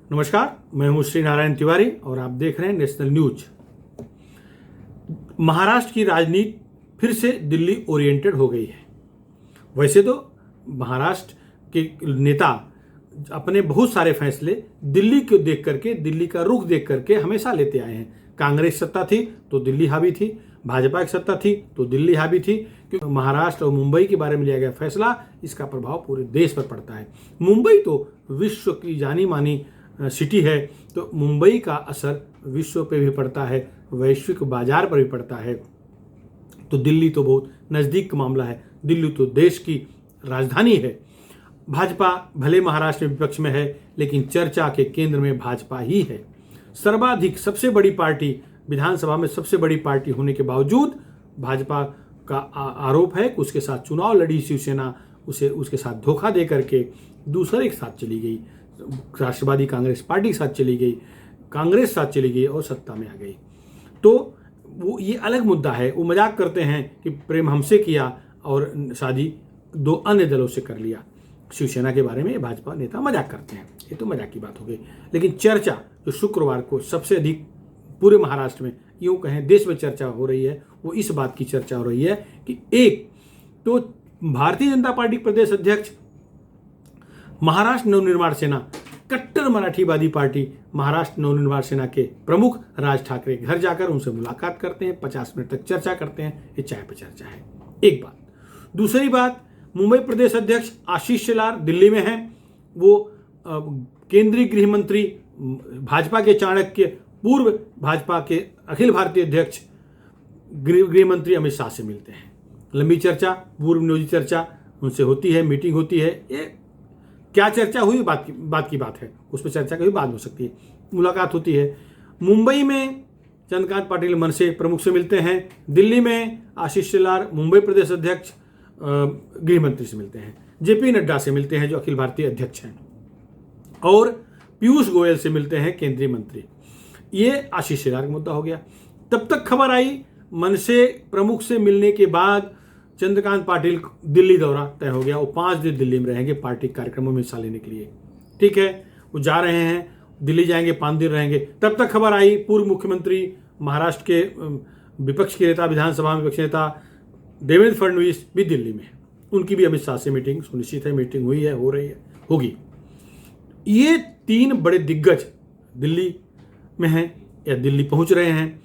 नमस्कार, मैं हूं श्री नारायण तिवारी और आप देख रहे हैं नेशनल न्यूज। महाराष्ट्र की राजनीति फिर से दिल्ली ओरिएंटेड हो गई है। वैसे तो महाराष्ट्र के नेता अपने बहुत सारे फैसले दिल्ली को देख करके, दिल्ली का रुख देख करके हमेशा लेते आए हैं। कांग्रेस सत्ता थी तो दिल्ली हावी थी, भाजपा की सत्ता थी तो दिल्ली हावी थी, क्योंकि महाराष्ट्र और मुंबई के बारे में लिया गया फैसला, इसका प्रभाव पूरे देश पर पड़ता है। मुंबई तो विश्व की जानी मानी सिटी है, तो मुंबई का असर विश्व पे भी पड़ता है, वैश्विक बाजार पर भी पड़ता है। तो दिल्ली तो बहुत नज़दीक का मामला है, दिल्ली तो देश की राजधानी है। भाजपा भले महाराष्ट्र में विपक्ष में है, लेकिन चर्चा के केंद्र में भाजपा ही है। सर्वाधिक सबसे बड़ी पार्टी, विधानसभा में सबसे बड़ी पार्टी होने के बावजूद भाजपा का आरोप है कि उसके साथ चुनाव लड़ी शिवसेना, उसके साथ धोखा दे करके दूसरे के साथ चली गई, राष्ट्रवादी कांग्रेस पार्टी के साथ चली गई, कांग्रेस साथ चली गई और सत्ता में आ गई। तो वो ये अलग मुद्दा है। वो मजाक करते हैं कि प्रेम हमसे किया और शादी दो अन्य दलों से कर लिया। शिवसेना के बारे में भाजपा नेता मजाक करते हैं, ये तो मजाक की बात हो गई। लेकिन चर्चा जो शुक्रवार को सबसे अधिक पूरे महाराष्ट्र में, यूँ कहें देश में चर्चा हो रही है, वो इस बात की चर्चा हो रही है कि एक तो भारतीय जनता पार्टी प्रदेश अध्यक्ष, महाराष्ट्र नवनिर्माण सेना, कट्टर मराठीवादी पार्टी महाराष्ट्र नवनिर्माण सेना के प्रमुख राज ठाकरे घर जाकर उनसे मुलाकात करते हैं, 50 मिनट तक चर्चा करते हैं। ये चाय पे चर्चा है, एक बात। दूसरी बात, मुंबई प्रदेश अध्यक्ष आशीष शेलार दिल्ली में हैं। वो केंद्रीय गृह मंत्री, भाजपा के चाणक्य, पूर्व भाजपा के अखिल भारतीय अध्यक्ष गृह मंत्री अमित शाह से मिलते हैं। लंबी चर्चा, पूर्व नियोजित चर्चा उनसे होती है, मीटिंग होती है। ये क्या चर्चा हुई बात की बात है, उस पर चर्चा कभी बात हो सकती है। मुलाकात होती है। मुंबई में चंद्रकांत पाटिल मनसे प्रमुख से मिलते हैं। दिल्ली में आशीष शेलार मुंबई प्रदेश अध्यक्ष गृह मंत्री से मिलते हैं। जेपी नड्डा से मिलते हैं जो अखिल भारतीय अध्यक्ष हैं, और पीयूष गोयल से मिलते हैं केंद्रीय मंत्री। ये आशीष शेलार का मुद्दा हो गया। तब तक खबर आई, मनसे प्रमुख से मिलने के बाद चंद्रकांत पाटिल दिल्ली दौरा तय हो गया। वो 5 दिन दिल्ली में रहेंगे पार्टी कार्यक्रमों में हिस्सा लेने के लिए। ठीक है, वो जा रहे हैं, दिल्ली जाएंगे, 5 दिन रहेंगे। तब तक खबर आई, पूर्व मुख्यमंत्री महाराष्ट्र के विपक्ष के नेता, विधानसभा में विपक्ष नेता देवेंद्र फडणवीस भी दिल्ली में है। उनकी भी अमित शाह से मीटिंग सुनिश्चित है, मीटिंग हुई है, हो रही है, होगी। ये 3 बड़े दिग्गज दिल्ली में हैं या दिल्ली पहुंच रहे हैं।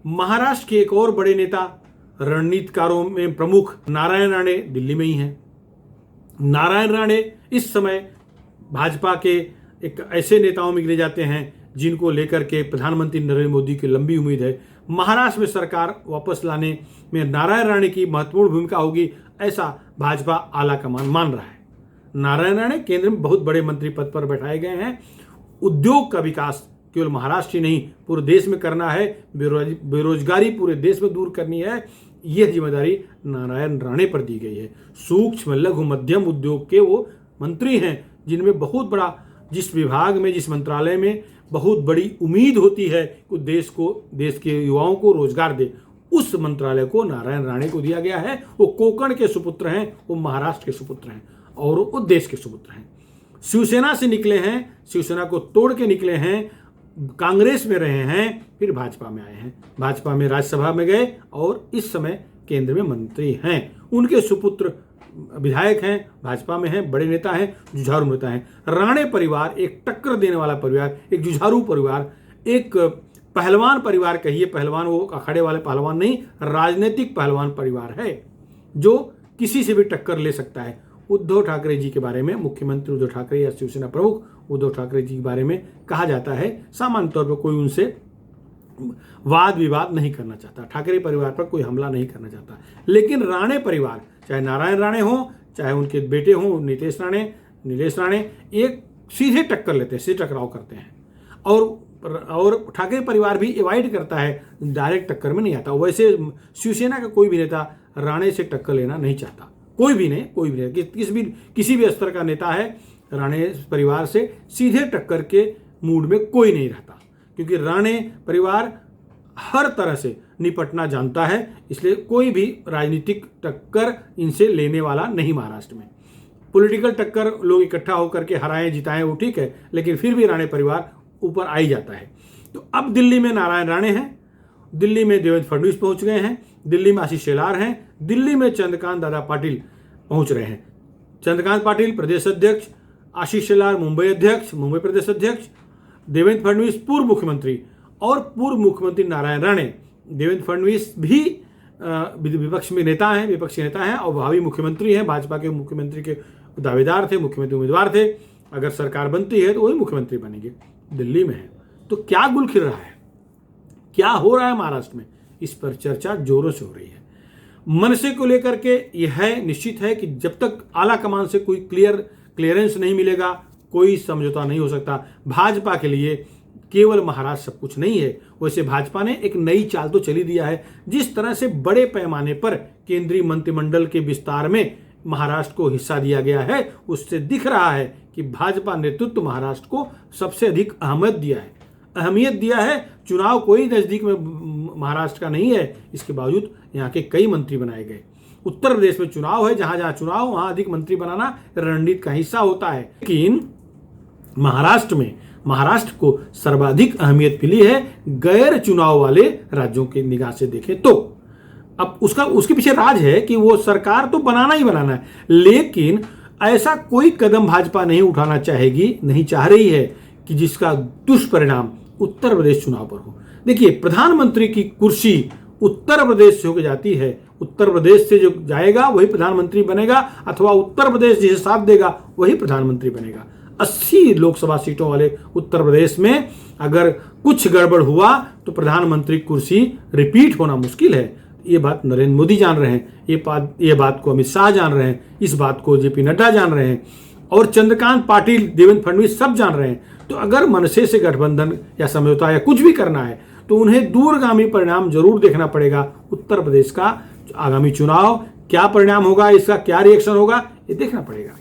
महाराष्ट्र के एक और बड़े नेता, रणनीतिकारों में प्रमुख नारायण राणे दिल्ली में ही हैं। नारायण राणे इस समय भाजपा के एक ऐसे नेताओं में गिने जाते हैं जिनको लेकर के प्रधानमंत्री नरेंद्र मोदी की लंबी उम्मीद है। महाराष्ट्र में सरकार वापस लाने में नारायण राणे की महत्वपूर्ण भूमिका होगी, ऐसा भाजपा आला कमान मान रहा है। नारायण राणे केंद्र में बहुत बड़े मंत्री पद पर बैठाए गए हैं। उद्योग का विकास केवल महाराष्ट्र ही नहीं, पूरे देश में करना है। बेरोजगारी पूरे देश में दूर करनी है। यह जिम्मेदारी नारायण राणे पर दी गई है। सूक्ष्म लघु मध्यम उद्योग के वो मंत्री हैं जिनमें बहुत बड़ा, जिस विभाग में, जिस मंत्रालय में बहुत बड़ी उम्मीद होती है कि देश के युवाओं को रोजगार दे, उस मंत्रालय को नारायण राणे को दिया गया है। वो कोंकण के सुपुत्र हैं, वो महाराष्ट्र के सुपुत्र हैं और वो देश के सुपुत्र हैं। शिवसेना से निकले हैं, शिवसेना को तोड़ के निकले हैं, कांग्रेस में रहे हैं, फिर भाजपा में आए हैं। भाजपा में राज्यसभा में गए और इस समय केंद्र में मंत्री हैं। उनके सुपुत्र विधायक हैं, भाजपा में हैं, बड़े नेता हैं, जुझारू नेता हैं। राणे परिवार एक टक्कर देने वाला परिवार, एक जुझारू परिवार, एक पहलवान परिवार कहिए। पहलवान वो अखाड़े वाले पहलवान नहीं, राजनीतिक पहलवान परिवार है जो किसी से भी टक्कर ले सकता है। उद्धव ठाकरे जी के बारे में, मुख्यमंत्री उद्धव ठाकरे या शिवसेना प्रमुख उद्धव ठाकरे जी के बारे में कहा जाता है, सामान्य तौर पर कोई उनसे वाद विवाद नहीं करना चाहता, ठाकरे परिवार पर कोई हमला नहीं करना चाहता। लेकिन राणे परिवार, चाहे नारायण राणे हो, चाहे उनके बेटे हों नीलेश राणे, एक सीधे टक्कर लेते हैं, सीधे टकराव करते हैं। और ठाकरे परिवार भी अवॉइड करता है, डायरेक्ट टक्कर में नहीं आता। वैसे शिवसेना का कोई भी नेता राणे से टक्कर लेना नहीं चाहता, कोई भी नहीं, किसी भी स्तर का नेता है, राणे परिवार से सीधे टक्कर के मूड में कोई नहीं रहता, क्योंकि राणे परिवार हर तरह से निपटना जानता है। इसलिए कोई भी राजनीतिक टक्कर इनसे लेने वाला नहीं महाराष्ट्र में। पॉलिटिकल टक्कर लोग इकट्ठा होकर के हराएं जिताएं वो ठीक है, लेकिन फिर भी राणे परिवार ऊपर आ ही जाता है। तो अब दिल्ली में नारायण राणे हैं, दिल्ली में देवेंद्र फडणवीस पहुंच गए हैं, दिल्ली में आशीष शेलार हैं, दिल्ली में चंद्रकांत दादा पाटिल पहुंच रहे हैं। चंद्रकांत पाटिल प्रदेश अध्यक्ष, आशीष शेलार मुंबई अध्यक्ष, मुंबई प्रदेश अध्यक्ष, देवेंद्र फडणवीस पूर्व मुख्यमंत्री और पूर्व मुख्यमंत्री नारायण राणे। देवेंद्र फडणवीस भी विपक्षी नेता हैं और भावी मुख्यमंत्री हैं, भाजपा के मुख्यमंत्री के दावेदार थे, मुख्यमंत्री उम्मीदवार थे। अगर सरकार बनती है तो वही मुख्यमंत्री बनेंगे। दिल्ली में है तो क्या गुल खिल रहा है, क्या हो रहा है महाराष्ट्र में, इस पर चर्चा जोरों से हो रही है। मनसे को लेकर के यह निश्चित है कि जब तक आला कमान से कोई क्लियरेंस नहीं मिलेगा कोई समझौता नहीं हो सकता। भाजपा के लिए केवल महाराष्ट्र सब कुछ नहीं है। वैसे भाजपा ने एक नई चाल तो चली दिया है। जिस तरह से बड़े पैमाने पर केंद्रीय मंत्रिमंडल के विस्तार में महाराष्ट्र को हिस्सा दिया गया है, उससे दिख रहा है कि भाजपा नेतृत्व महाराष्ट्र को सबसे अधिक अहमियत दिया है। चुनाव कोई नजदीक में महाराष्ट्र का नहीं है, इसके बावजूद यहाँ के कई मंत्री बनाए गए। उत्तर प्रदेश में चुनाव है, जहां जहां चुनाव वहां अधिक मंत्री बनाना रणनीति का हिस्सा होता है। लेकिन महाराष्ट्र को सर्वाधिक अहमियत मिली है गैर चुनाव वाले राज्यों की निगाह से देखें तो। अब उसके पीछे राज है कि वो सरकार तो बनाना ही बनाना है, लेकिन ऐसा कोई कदम भाजपा नहीं उठाना नहीं चाह रही है कि जिसका दुष्परिणाम उत्तर प्रदेश चुनाव पर हो। देखिए, प्रधानमंत्री की कुर्सी उत्तर प्रदेश से होकर जाती है। उत्तर प्रदेश से जो जाएगा वही प्रधानमंत्री बनेगा, अथवा उत्तर प्रदेश जिसे साथ देगा वही प्रधानमंत्री बनेगा। 80 लोकसभा सीटों वाले उत्तर प्रदेश में अगर कुछ गड़बड़ हुआ तो प्रधानमंत्री कुर्सी रिपीट होना मुश्किल है। ये बात नरेंद्र मोदी जान रहे हैं, ये बात को अमित शाह जान रहे हैं, इस बात को जेपी नड्डा जान रहे हैं और चंद्रकांत पाटिल, देवेंद्र फडणवीस सब जान रहे हैं। तो अगर मनसे से गठबंधन या समझौता या कुछ भी करना है तो उन्हें दूरगामी परिणाम जरूर देखना पड़ेगा। उत्तर प्रदेश का आगामी चुनाव क्या परिणाम होगा, इसका क्या रिएक्शन होगा, ये देखना पड़ेगा।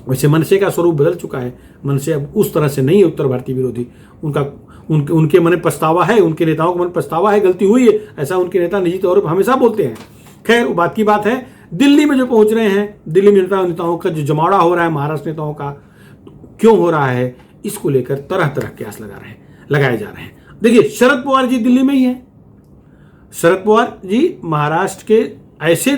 वैसे मनसे का स्वरूप बदल चुका है। मनसे अब उस तरह से नहीं है उत्तर भारतीय विरोधी। उनके मन में पछतावा है, उनके नेताओं के मन पछतावा है, गलती हुई है, ऐसा उनके नेता निजी तौर पर हमेशा बोलते हैं। खैर, वो बात की बात है। दिल्ली में जो पहुंच रहे हैं, दिल्ली में नेताओं का जो जमावड़ा हो रहा है महाराष्ट्र नेताओं का, क्यों हो रहा है, इसको लेकर तरह तरह के आस लगाए जा रहे हैं। देखिए, शरद पवार जी दिल्ली में ही है। शरद पवार जी महाराष्ट्र के ऐसे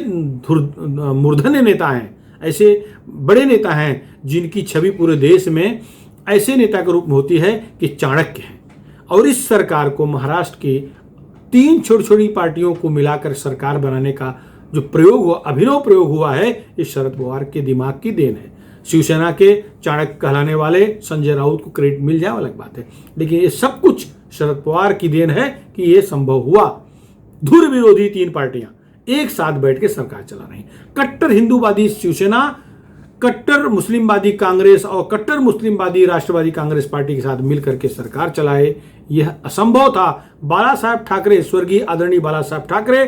मूर्धन्य नेता हैं, ऐसे बड़े नेता हैं जिनकी छवि पूरे देश में ऐसे नेता के रूप में होती है कि चाणक्य हैं। और इस सरकार को महाराष्ट्र की 3 छोटी पार्टियों को मिलाकर सरकार बनाने का जो अभिनव प्रयोग हुआ है, ये शरद पवार के दिमाग की देन है। शिवसेना के चाणक्य कहलाने वाले संजय राउत को क्रेडिट मिल जाए अलग बात है, लेकिन ये सब कुछ शरद पवार की देन है कि ये संभव हुआ। धुर विरोधी 3 पार्टियां एक साथ बैठ के सरकार चला रही। कट्टर हिंदूवादी शिवसेना, कट्टर मुस्लिमवादी कांग्रेस और कट्टर मुस्लिमवादी राष्ट्रवादी कांग्रेस पार्टी के साथ मिलकर के सरकार चलाए, यह असंभव था। बाला साहब ठाकरे, स्वर्गीय आदरणीय बाला साहब ठाकरे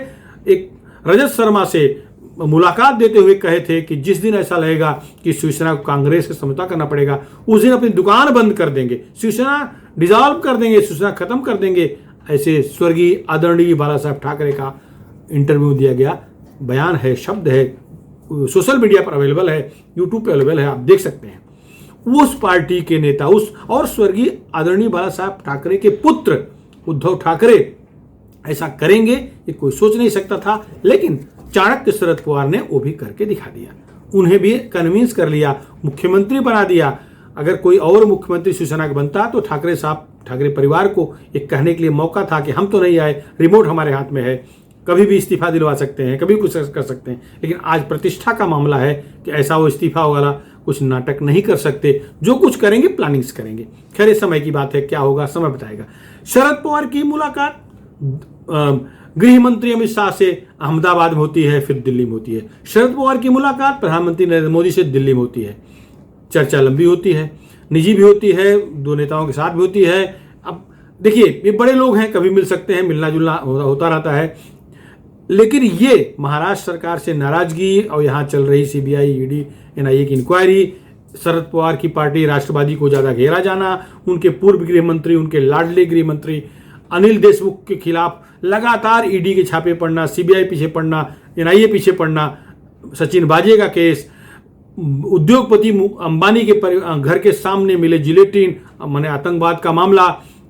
एक रजत शर्मा से मुलाकात देते हुए कहे थे कि जिस दिन ऐसा लगेगा कि शिवसेना को कांग्रेस से समझौता करना पड़ेगा, उस दिन अपनी दुकान बंद कर देंगे, शिवसेना डिसॉल्व कर देंगे, शिवसेना खत्म कर देंगे। ऐसे स्वर्गीय आदरणीय बाला साहब ठाकरे का इंटरव्यू दिया गया, बयान है, शब्द है, सोशल मीडिया पर अवेलेबल है, यूट्यूब पर अवेलेबल है, आप देख सकते हैं। उस पार्टी के नेता और स्वर्गीय आदरणीय बाला साहब ठाकरे के पुत्र उद्धव ठाकरे ऐसा करेंगे ये कोई सोच नहीं सकता था, लेकिन चाणक्य शरद पवार ने वो भी करके दिखा दिया। उन्हें भी कन्विंस कर लिया, मुख्यमंत्री बना दिया। अगर कोई और मुख्यमंत्री शिवसेना का बनता तो ठाकरे परिवार को एक कहने के लिए मौका था कि हम तो नहीं आए, रिमोट हमारे हाथ में है, कभी भी इस्तीफा दिलवा सकते हैं, कभी कुछ कर सकते हैं। लेकिन आज प्रतिष्ठा का मामला है कि ऐसा वो इस्तीफा वाला कुछ नाटक नहीं कर सकते, जो कुछ करेंगे प्लानिंग्स करेंगे। खैर, इस समय की बात है, क्या होगा समय बताएगा। शरद पवार की मुलाकात गृह मंत्री अमित शाह से अहमदाबाद में होती है, फिर दिल्ली में होती है। शरद पवार की मुलाकात प्रधानमंत्री नरेंद्र मोदी से दिल्ली में होती है। चर्चा लंबी होती है, निजी भी होती है, 2 नेताओं के साथ भी होती है। अब देखिए, ये बड़े लोग हैं, कभी मिल सकते हैं, मिलना जुलना होता रहता है। लेकिन ये महाराष्ट्र सरकार से नाराजगी और यहाँ चल रही सीबीआई, ईडी, एनआईए की इंक्वायरी, शरद पवार की पार्टी राष्ट्रवादी को ज्यादा घेरा जाना, उनके पूर्व गृह मंत्री, उनके लाडले गृह मंत्री अनिल देशमुख के खिलाफ लगातार ईडी के छापे पड़ना, सीबीआई पीछे पड़ना, एनआईए पीछे पड़ना, सचिन वाजे का केस, उद्योगपति अंबानी के घर के सामने मिले जिलेटिन, माने आतंकवाद का मामला,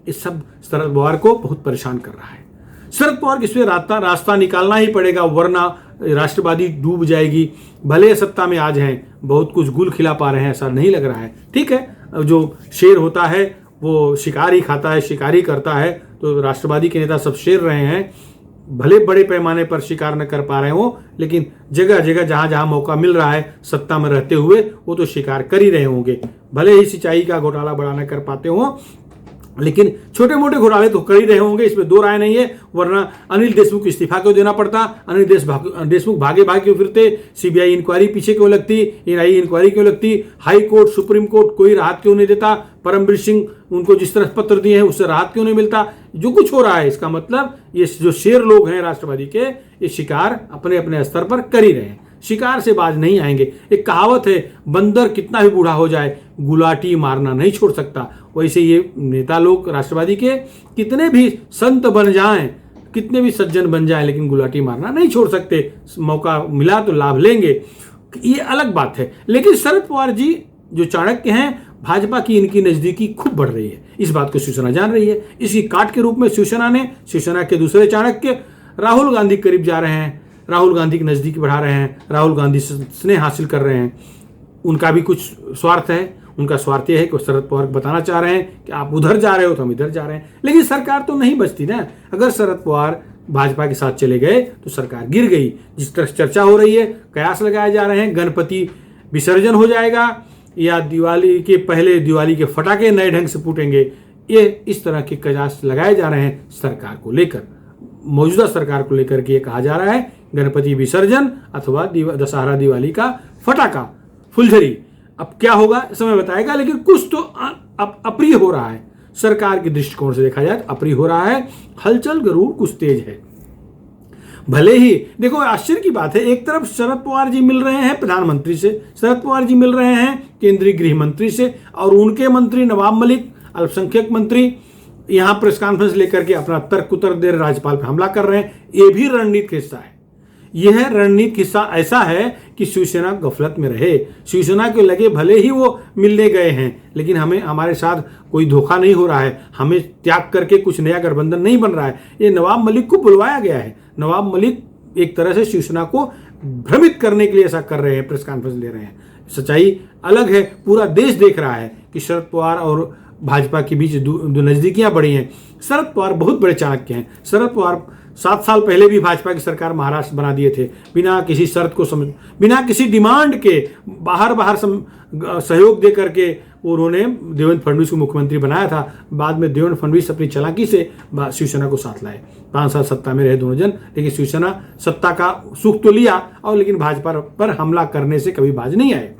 इस सब शरद पवार को बहुत परेशान कर रहा है। शरद पवार को इसमें रास्ता निकालना ही पड़ेगा, वरना राष्ट्रवादी डूब जाएगी। भले सत्ता में आज हैं, बहुत कुछ गुल खिला पा रहे हैं, ऐसा नहीं लग रहा है। ठीक है, जो शेर होता है वो शिकार ही खाता है, शिकारी करता है, तो राष्ट्रवादी के नेता सब शेर रहे हैं। भले बड़े पैमाने पर शिकार न कर पा रहे हो, लेकिन जगह जगह जहां जहां मौका मिल रहा है सत्ता में रहते हुए, वो तो शिकार कर ही रहे होंगे। भले ही सिंचाई का घोटाला बड़ा न कर पाते हो, लेकिन छोटे मोटे घोटाले तो कर ही रहे होंगे, इसमें दो राय नहीं है। वरना अनिल देशमुख इस्तीफा क्यों देना पड़ता, अनिल देशमुख भागे भागे क्यों फिरते, सीबीआई इंक्वायरी पीछे क्यों लगती, एनआईए इंक्वायरी क्यों लगती, हाई कोर्ट सुप्रीम कोर्ट कोई राहत क्यों नहीं देता, परमवीर सिंह उनको जिस तरह पत्र दिए हैं उससे राहत क्यों नहीं मिलता। जो कुछ हो रहा है इसका मतलब ये जो शेर लोग हैं राष्ट्रवादी के, ये शिकार अपने अपने स्तर पर कर ही रहे हैं, शिकार से बाज नहीं आएंगे। एक कहावत है, बंदर कितना भी बूढ़ा हो जाए गुलाटी मारना नहीं छोड़ सकता। वैसे ये नेता लोग राष्ट्रवादी के कितने भी संत बन जाएं, कितने भी सज्जन बन जाएं, लेकिन गुलाटी मारना नहीं छोड़ सकते। मौका मिला तो लाभ लेंगे, ये अलग बात है। लेकिन शरद पवार जी जो चाणक्य हैं, भाजपा की इनकी नजदीकी खूब बढ़ रही है, इस बात को शिवसेना जान रही है। इसी काट के रूप में शिवसेना के दूसरे चाणक्य राहुल गांधी करीब जा रहे हैं, राहुल गांधी की नजदीकी बढ़ा रहे हैं, राहुल गांधी से स्नेह हासिल कर रहे हैं। उनका भी कुछ स्वार्थ है, उनका स्वार्थ यह है कि शरद पवार को बताना चाह रहे हैं कि आप उधर जा रहे हो तो हम इधर जा रहे हैं। लेकिन सरकार तो नहीं बचती ना, अगर शरद पवार भाजपा के साथ चले गए तो सरकार गिर गई। जिस तरह चर्चा हो रही है, कयास लगाए जा रहे हैं, गणपति विसर्जन हो जाएगा या दिवाली के पहले दिवाली के फटाके नए ढंग से फूटेंगे, ये इस तरह के कयास लगाए जा रहे हैं सरकार को लेकर, मौजूदा सरकार को लेकर के ये कहा जा रहा है गणपति विसर्जन अथवा दशहरा दिवाली का फटाका फुलझड़ी। अब क्या होगा समय बताएगा, लेकिन कुछ तो अप्रिय हो रहा है। सरकार के दृष्टिकोण से देखा जाए तो अप्रिय हो रहा है, हलचल जरूर कुछ तेज है। भले ही देखो आश्चर्य की बात है, एक तरफ शरद पवार जी मिल रहे हैं प्रधानमंत्री से, शरद पवार जी मिल रहे हैं केंद्रीय गृह मंत्री से, और उनके मंत्री नवाब मलिक अल्पसंख्यक मंत्री यहां प्रेस कॉन्फ्रेंस लेकर के अपना तर्क उत्तर दे राज्यपाल पर हमला कर रहे हैं। ये भी रणनीति हिस्सा है। यह रणनीति हिस्सा ऐसा है कि शिवसेना गफलत में रहे, शिवसेना के लगे भले ही वो मिलने गए हैं, लेकिन हमें हमारे साथ कोई धोखा नहीं हो रहा है, हमें त्याग करके कुछ नया गठबंधन नहीं बन रहा है। ये नवाब मलिक को बुलवाया गया है, नवाब मलिक एक तरह से शिवसेना को भ्रमित करने के लिए ऐसा कर रहे हैं, प्रेस कॉन्फ्रेंस ले रहे हैं। सच्चाई अलग है, पूरा देश देख रहा है कि शरद पवार और भाजपा के बीच जो नजदीकियां बढ़ी हैं। शरद पवार बहुत बड़े चाणक्य हैं। शरद पवार 7 साल पहले भी भाजपा की सरकार महाराष्ट्र बना दिए थे, बिना किसी शर्त को बिना किसी डिमांड के बाहर सहयोग दे करके उन्होंने देवेंद्र फडणवीस को मुख्यमंत्री बनाया था। बाद में देवेंद्र फडणवीस अपनी चालाकी से शिवसेना को साथ लाए, 5 साल सत्ता में रहे दोनों जन, लेकिन शिवसेना सत्ता का सुख तो लिया और लेकिन भाजपा पर हमला करने से कभी बाज नहीं आए।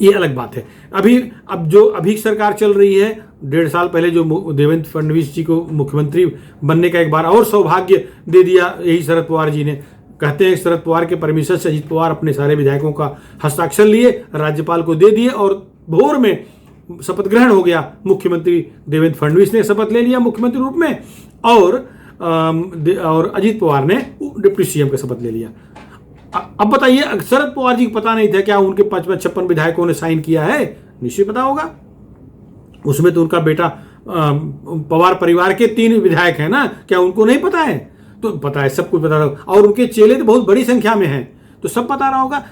ये अलग बात है। अब जो अभी सरकार चल रही है, 1.5 साल पहले जो देवेंद्र फडणवीस जी को मुख्यमंत्री बनने का एक बार और सौभाग्य दे दिया यही शरद पवार जी ने। कहते हैं शरद पवार के परमिशन से अजित पवार अपने सारे विधायकों का हस्ताक्षर लिए, राज्यपाल को दे दिए और भोर में शपथ ग्रहण हो गया। मुख्यमंत्री देवेंद्र फडणवीस ने शपथ ले लिया मुख्यमंत्री रूप में, और अजित पवार ने डिप्टी सीएम का शपथ ले लिया। अब बताइए, शरद पवार जी को पता नहीं था क्या उनके 55 विधायकों ने साइन किया है? निश्चय पता होगा। उसमें तो उनका बेटा पवार परिवार के 3 विधायक हैं ना, क्या उनको नहीं पता है? तो पता है, सब कुछ पता है, और उनके चेले तो बहुत बड़ी संख्या में हैं, तो सब पता रहा होगा।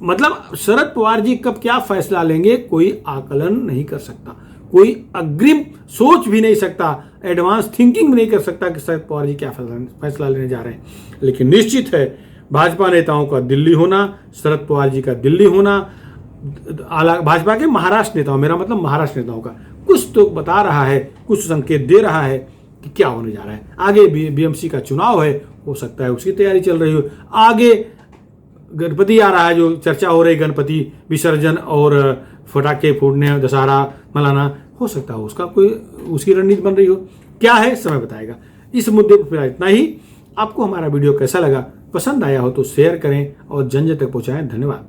मतलब शरद पवार जी कब क्या फैसला लेंगे कोई आकलन नहीं कर सकता, कोई अग्रिम सोच भी नहीं सकता, एडवांस थिंकिंग भी नहीं कर सकता कि शरद पवार जी क्या फैसला लेने जा रहे हैं। लेकिन निश्चित है भाजपा नेताओं का दिल्ली होना, शरद पवार जी का दिल्ली होना, भाजपा के महाराष्ट्र नेताओं, मेरा मतलब महाराष्ट्र नेताओं का कुछ तो बता रहा है, कुछ संकेत दे रहा है कि क्या होने जा रहा है। आगे बीएमसी का चुनाव है, हो सकता है उसकी तैयारी चल रही हो, आगे गणपति आ रहा है, जो चर्चा हो रही गणपति विसर्जन और फटाके फोड़ने, दशहरा मनाना, हो सकता है उसका कोई उसकी रणनीति बन रही हो। क्या है समय बताएगा। इस मुद्दे पर फिलहाल इतना ही। आपको हमारा वीडियो कैसा लगा, पसंद आया हो तो शेयर करें और जन जन तक पहुंचाएं। धन्यवाद।